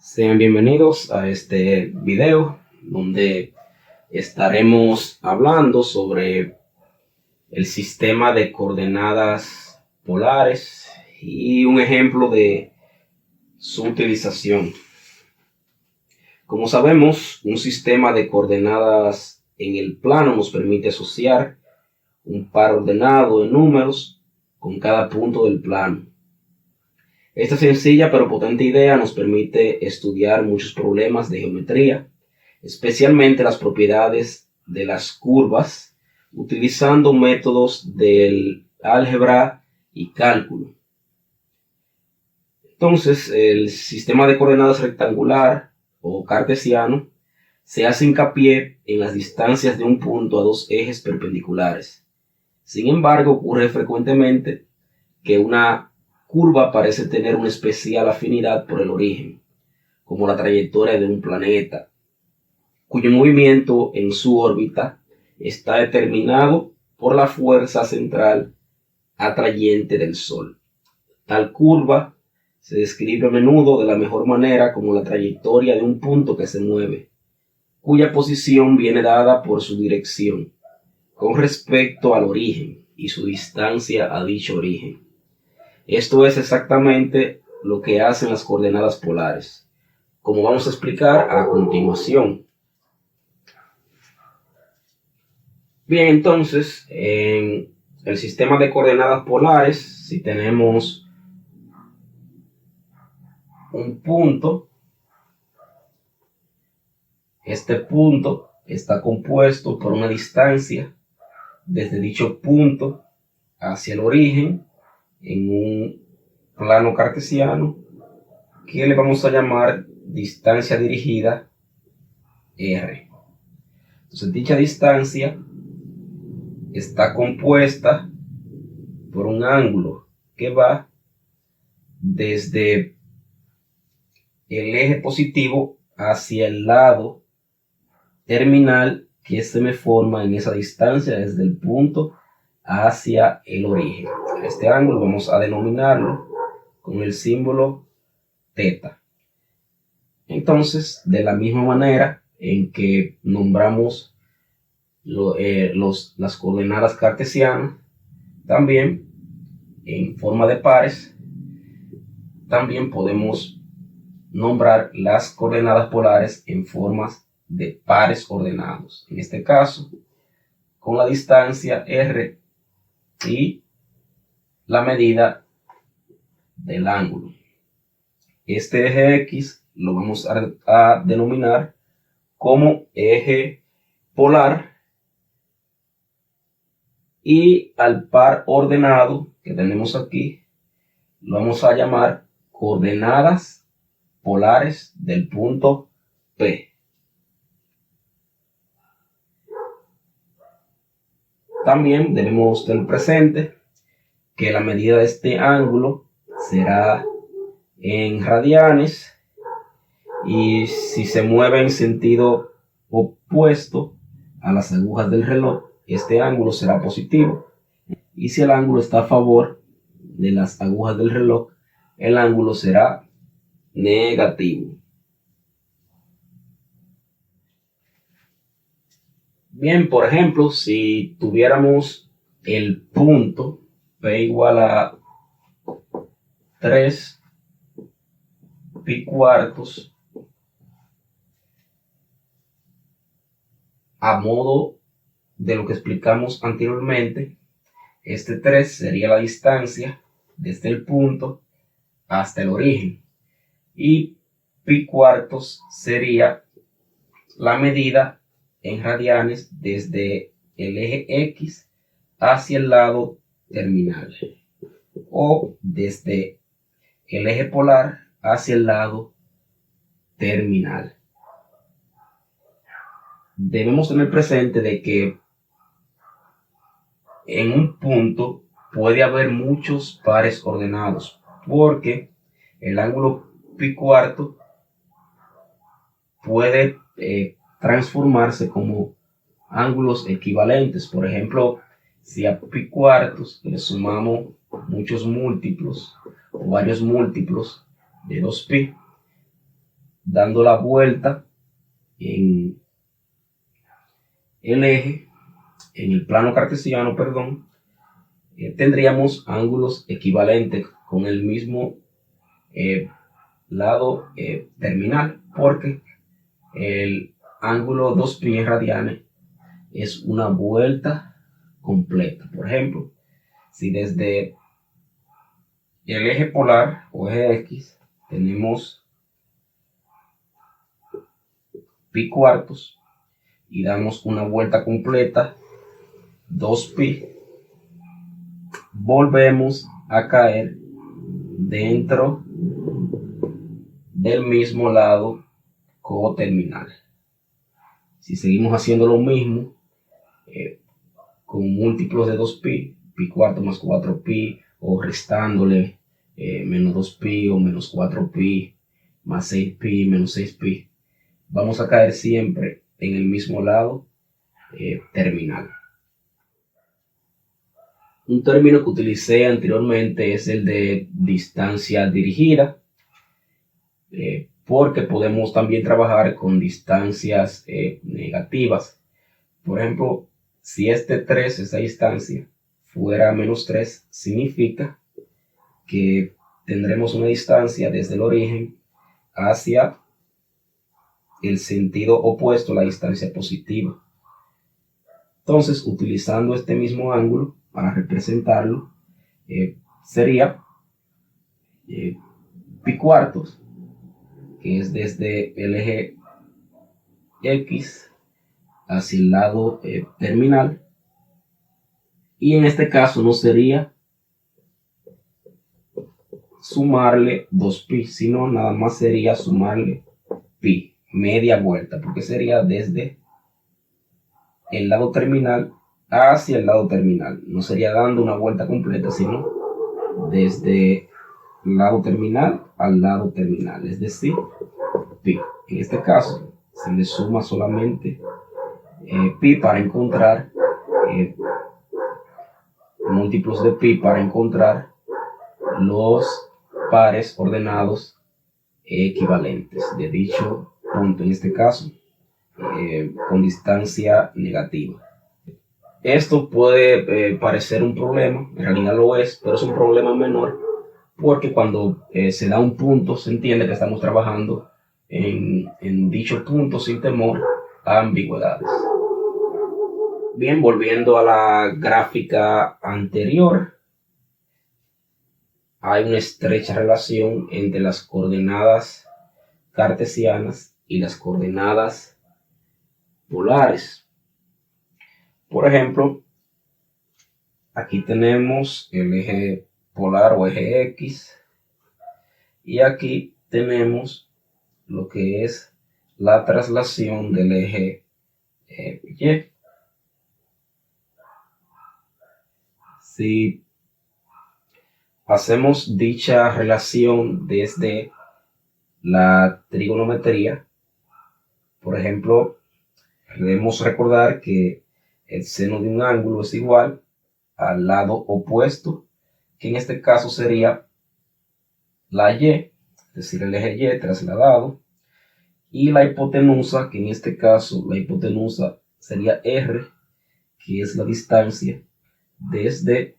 Sean bienvenidos a este video donde estaremos hablando sobre el sistema de coordenadas polares y un ejemplo de su utilización. Como sabemos, un sistema de coordenadas en el plano nos permite asociar un par ordenado de números con cada punto del plano. Esta sencilla pero potente idea nos permite estudiar muchos problemas de geometría, especialmente las propiedades de las curvas, utilizando métodos del álgebra y cálculo. Entonces, el sistema de coordenadas rectangular o cartesiano se hace hincapié en las distancias de un punto a dos ejes perpendiculares. Sin embargo, ocurre frecuentemente que una curva parece tener una especial afinidad por el origen, como la trayectoria de un planeta, cuyo movimiento en su órbita está determinado por la fuerza central atrayente del Sol. Tal curva se describe a menudo de la mejor manera como la trayectoria de un punto que se mueve, cuya posición viene dada por su dirección con respecto al origen y su distancia a dicho origen. Esto es exactamente lo que hacen las coordenadas polares, como vamos a explicar a continuación. Bien, entonces, en el sistema de coordenadas polares, si tenemos un punto, este punto está compuesto por una distancia desde dicho punto hacia el origen en un plano cartesiano que le vamos a llamar distancia dirigida R. Entonces, dicha distancia está compuesta por un ángulo que va desde el eje positivo hacia el lado terminal que se me forma en esa distancia desde el punto hacia el origen. Este ángulo vamos a denominarlo con el símbolo θ. Entonces, de la misma manera en que nombramos las coordenadas cartesianas, también en forma de pares, también podemos nombrar las coordenadas polares en formas de pares ordenados. En este caso, con la distancia R y la medida del ángulo. Este eje X lo vamos a denominar como eje polar, y al par ordenado que tenemos aquí lo vamos a llamar coordenadas polares del punto P. También debemos tener presente que la medida de este ángulo será en radianes, y si se mueve en sentido opuesto a las agujas del reloj, este ángulo será positivo, y si el ángulo está a favor de las agujas del reloj, el ángulo será negativo. Bien, por ejemplo, si tuviéramos el punto P igual a 3 pi cuartos a modo de lo que explicamos anteriormente, este 3 sería la distancia desde el punto hasta el origen, y pi cuartos sería la medida en radianes desde el eje X hacia el lado terminal, o desde el eje polar hacia el lado terminal. Debemos tener presente de que en un punto puede haber muchos pares ordenados, porque el ángulo pi cuarto puede transformarse como ángulos equivalentes. Por ejemplo, si a pi cuartos le sumamos muchos múltiplos o varios múltiplos de 2pi, dando la vuelta en el eje, en el plano cartesiano, perdón, tendríamos ángulos equivalentes con el mismo lado terminal, porque el ángulo 2π en radianes es una vuelta completa. Por ejemplo, si desde el eje polar o eje X tenemos pi cuartos y damos una vuelta completa 2π, volvemos a caer dentro del mismo lado coterminal. Si seguimos haciendo lo mismo con múltiplos de 2π, pi cuarto más 4π, o restándole menos 2π o menos 4π más 6π menos 6π, vamos a caer siempre en el mismo lado terminal. Un término que utilicé anteriormente es el de distancia dirigida, porque podemos también trabajar con distancias negativas. Por ejemplo, si este 3, esa distancia, fuera menos 3, significa que tendremos una distancia desde el origen hacia el sentido opuesto, la distancia positiva. Entonces, utilizando este mismo ángulo para representarlo, sería pi cuartos, que es desde el eje X hacia el lado terminal, y en este caso no sería sumarle 2π, sino nada más sería sumarle pi, media vuelta, porque sería desde el lado terminal hacia el lado terminal. No sería dando una vuelta completa, sino desde el lado terminal al lado terminal, es decir, pi. En este caso se le suma solamente pi para encontrar múltiplos de pi, para encontrar los pares ordenados equivalentes de dicho punto, en este caso con distancia negativa. Esto puede parecer un problema, en realidad lo es, pero es un problema menor, porque cuando se da un punto se entiende que estamos trabajando en dicho punto sin temor a ambigüedades. Bien, volviendo a la gráfica anterior, hay una estrecha relación entre las coordenadas cartesianas y las coordenadas polares. Por ejemplo, aquí tenemos el eje polar o eje X, y aquí tenemos lo que es la traslación del eje Y. Si hacemos dicha relación desde la trigonometría, por ejemplo, debemos recordar que el seno de un ángulo es igual al lado opuesto, que en este caso sería la Y, es decir, el eje Y trasladado, y la hipotenusa, que en este caso la hipotenusa sería R, que es la distancia desde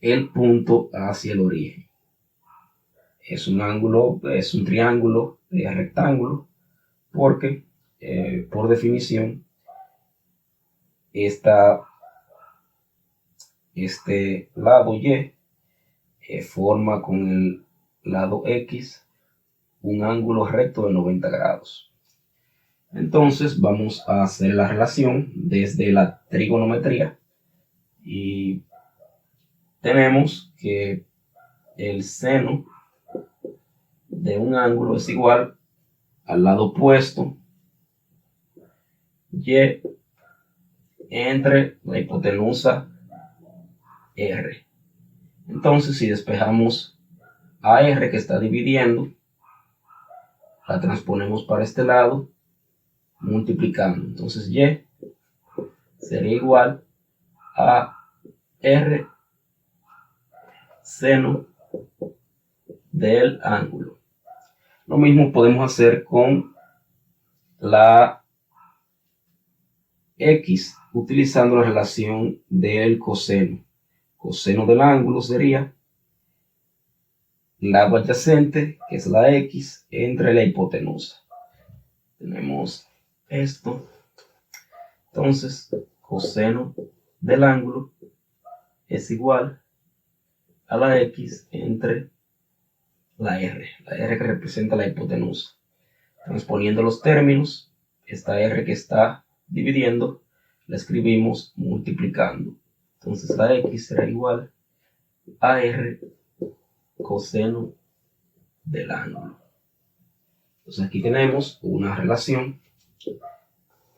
el punto hacia el origen. Es un ángulo, es un triángulo rectángulo, porque por definición este lado Y forma con el lado X un ángulo recto de 90 grados. Entonces vamos a hacer la relación desde la trigonometría, y tenemos que el seno de un ángulo es igual al lado opuesto Y entre la hipotenusa R. Entonces, si despejamos a R que está dividiendo, la transponemos para este lado multiplicando. Entonces Y sería igual a R seno del ángulo. Lo mismo podemos hacer con la X utilizando la relación del coseno. Coseno del ángulo sería lado adyacente, que es la X, entre la hipotenusa. Tenemos esto. Entonces, coseno del ángulo es igual a la X entre la R que representa la hipotenusa. Entonces, poniendo los términos, esta R que está dividiendo, la escribimos multiplicando. Entonces, la X será igual a R coseno del ángulo. Entonces, aquí tenemos una relación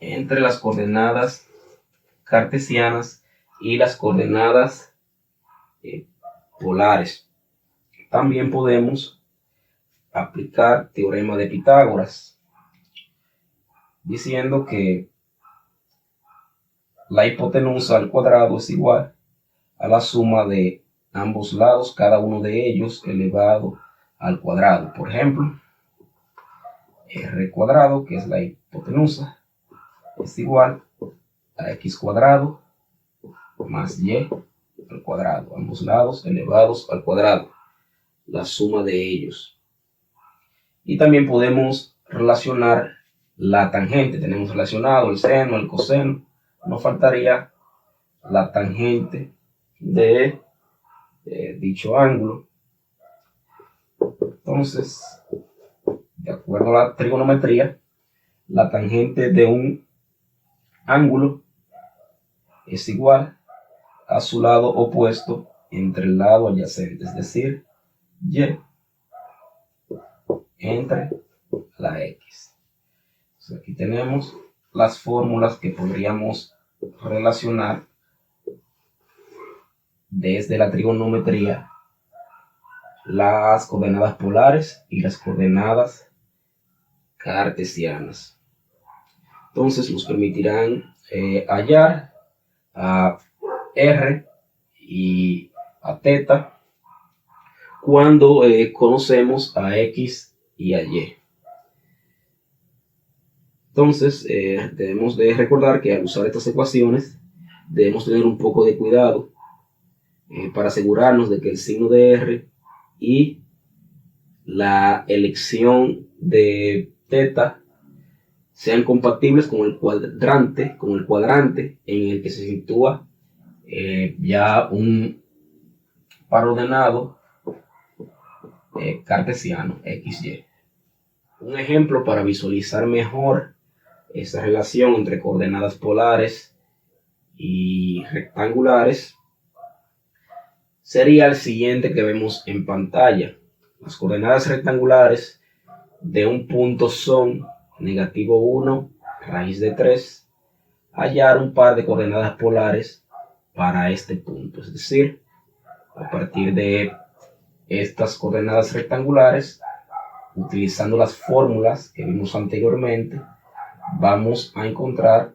entre las coordenadas cartesianas y las coordenadas polares. También podemos aplicar teorema de Pitágoras, diciendo que la hipotenusa al cuadrado es igual a la suma de ambos lados, cada uno de ellos elevado al cuadrado. Por ejemplo, r cuadrado, que es la hipotenusa, es igual a x cuadrado más y al cuadrado, ambos lados elevados al cuadrado, la suma de ellos. Y también podemos relacionar la tangente. Tenemos relacionado el seno, el coseno. Nos faltaría la tangente de dicho ángulo. Entonces, de acuerdo a la trigonometría, la tangente de un ángulo es igual a su lado opuesto entre el lado adyacente, es decir, y entre la X. Entonces, aquí tenemos las fórmulas que podríamos relacionar desde la trigonometría, las coordenadas polares y las coordenadas cartesianas. Entonces nos permitirán hallar a R y a θ cuando conocemos a X y a Y. Entonces debemos de recordar que al usar estas ecuaciones debemos tener un poco de cuidado para asegurarnos de que el signo de R y la elección de θ sean compatibles con el cuadrante en el que se sitúa ya un par ordenado cartesiano XY. Un ejemplo para visualizar mejor esta relación entre coordenadas polares y rectangulares sería el siguiente que vemos en pantalla. Las coordenadas rectangulares de un punto son negativo 1, raíz de 3, hallar un par de coordenadas polares para este punto. Es decir, a partir de estas coordenadas rectangulares, utilizando las fórmulas que vimos anteriormente, vamos a encontrar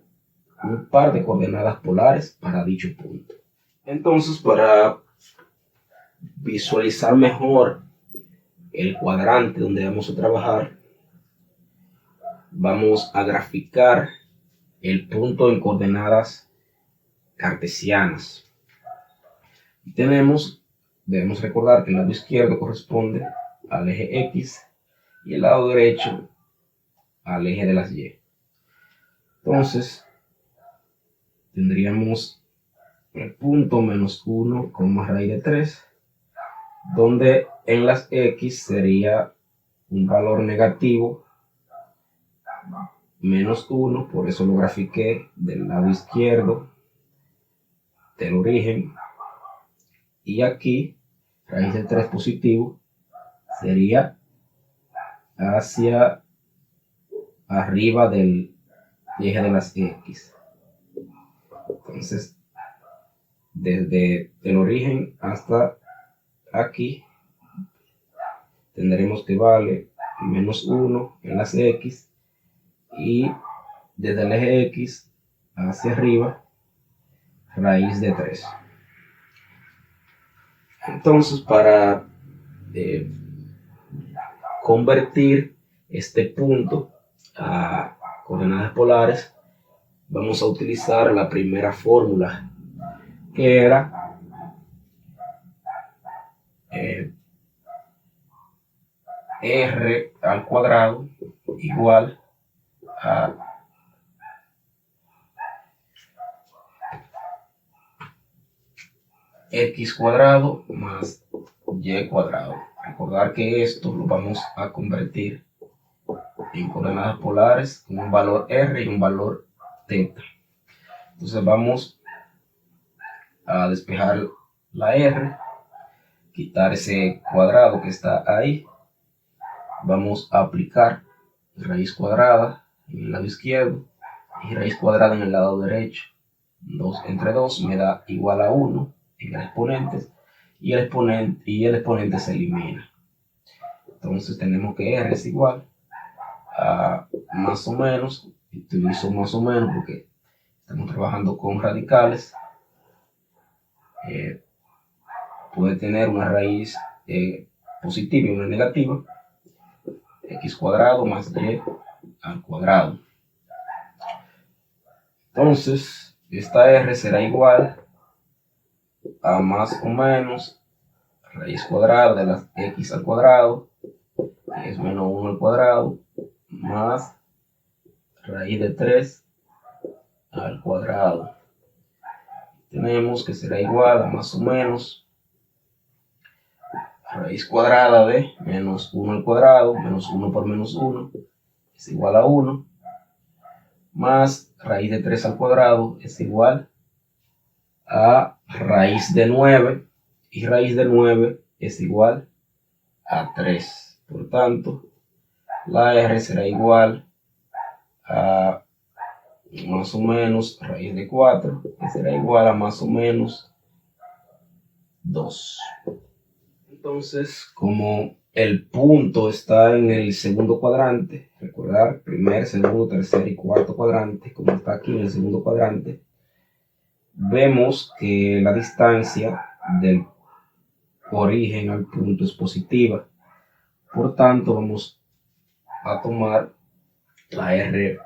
un par de coordenadas polares para dicho punto. Entonces, para visualizar mejor el cuadrante donde vamos a trabajar, vamos a graficar el punto en coordenadas cartesianas. Y debemos recordar que el lado izquierdo corresponde al eje X y el lado derecho al eje de las Y. Entonces, tendríamos el punto menos 1, raíz de 3, donde en las X sería un valor negativo menos 1, por eso lo grafiqué del lado izquierdo del origen, y aquí raíz de 3 positivo sería hacia arriba del eje de las X. Entonces, desde el origen hasta aquí tendremos que vale menos 1 en las X, y desde el eje X hacia arriba raíz de 3. Entonces, para convertir este punto a coordenadas polares, vamos a utilizar la primera fórmula, que era r al cuadrado igual a x cuadrado más y cuadrado. Recordar que esto lo vamos a convertir en coordenadas polares con un valor r y un valor θ. Entonces vamos a despejar la r, quitar ese cuadrado que está ahí. Vamos a aplicar raíz cuadrada en el lado izquierdo y raíz cuadrada en el lado derecho. 2 entre 2 me da igual a 1 en el exponente, y el exponente se elimina. Entonces tenemos que r es igual a más o menos, utilizo más o menos porque estamos trabajando con radicales, puede tener una raíz positiva y una negativa, x cuadrado más y al cuadrado. Entonces esta r será igual a más o menos raíz cuadrada de la x al cuadrado, que es menos 1 al cuadrado, más raíz de 3 al cuadrado. Tenemos que será igual a más o menos raíz cuadrada de menos 1 al cuadrado, menos 1 por menos 1 es igual a 1, más raíz de 3 al cuadrado es igual a raíz de 9, y raíz de 9 es igual a 3. Por tanto, la r será igual a más o menos raíz de 4, que será igual a más o menos 2. Entonces, como el punto está en el segundo cuadrante, recordar primer, segundo, tercer y cuarto cuadrante, como está aquí en el segundo cuadrante, vemos que la distancia del origen al punto es positiva. Por tanto, vamos a tomar la r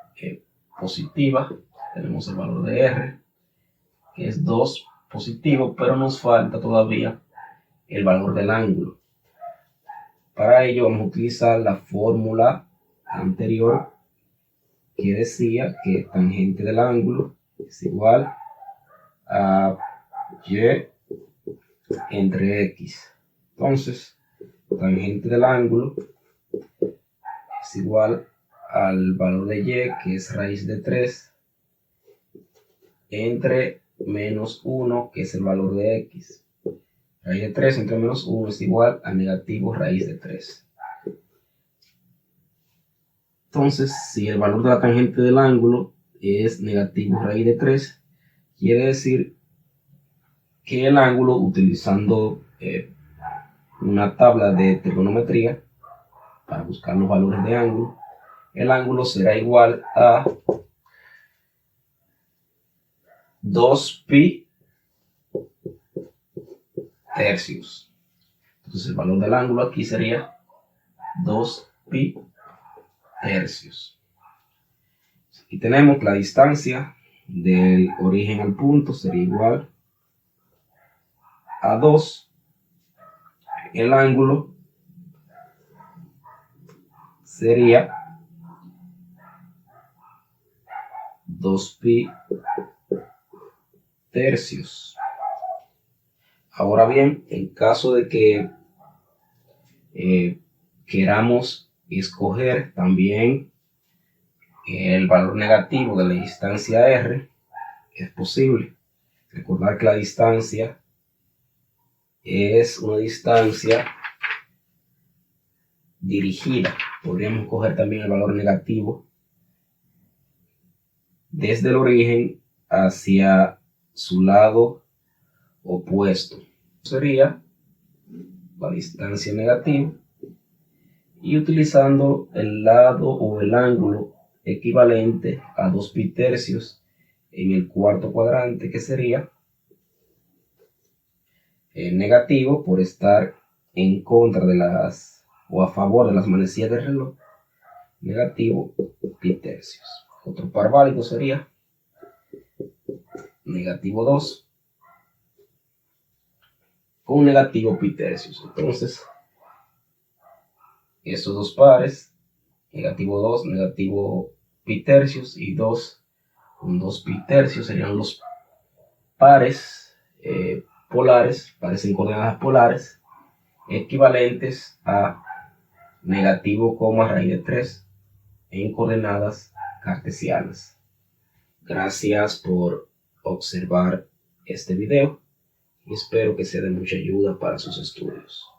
positiva. Tenemos el valor de r, que es 2 positivo, pero nos falta todavía el valor del ángulo. Para ello vamos a utilizar la fórmula anterior, que decía que tangente del ángulo es igual a y entre x. Entonces, tangente del ángulo es igual al valor de y, que es raíz de 3, entre menos 1, que es el valor de x. Raíz de 3 entre menos 1 es igual a negativo raíz de 3. Entonces, si el valor de la tangente del ángulo es negativo raíz de 3, quiere decir que el ángulo, utilizando una tabla de trigonometría para buscar los valores de ángulo, el ángulo será igual a 2pi tercios. Entonces el valor del ángulo aquí sería 2pi tercios. Y tenemos la distancia del origen al punto sería igual a 2. El ángulo sería 2pi tercios. Ahora bien, en caso de que queramos escoger también el valor negativo de la distancia r, es posible. Recordar que la distancia es una distancia dirigida. Podríamos coger también el valor negativo desde el origen hacia su lado opuesto. Sería la distancia negativa, y utilizando el lado o el ángulo equivalente a 2pi tercios en el cuarto cuadrante, que sería negativo por estar en contra de las o a favor de las manecillas del reloj, negativo pi tercios. Otro par válido sería negativo 2 con negativo pi tercios. Entonces, estos dos pares, negativo 2, negativo pi tercios y 2 con 2 pi tercios serían los pares polares, pares en coordenadas polares, equivalentes a negativo, raíz de 3 en coordenadas cartesianas. Gracias por observar este video y espero que sea de mucha ayuda para sus estudios.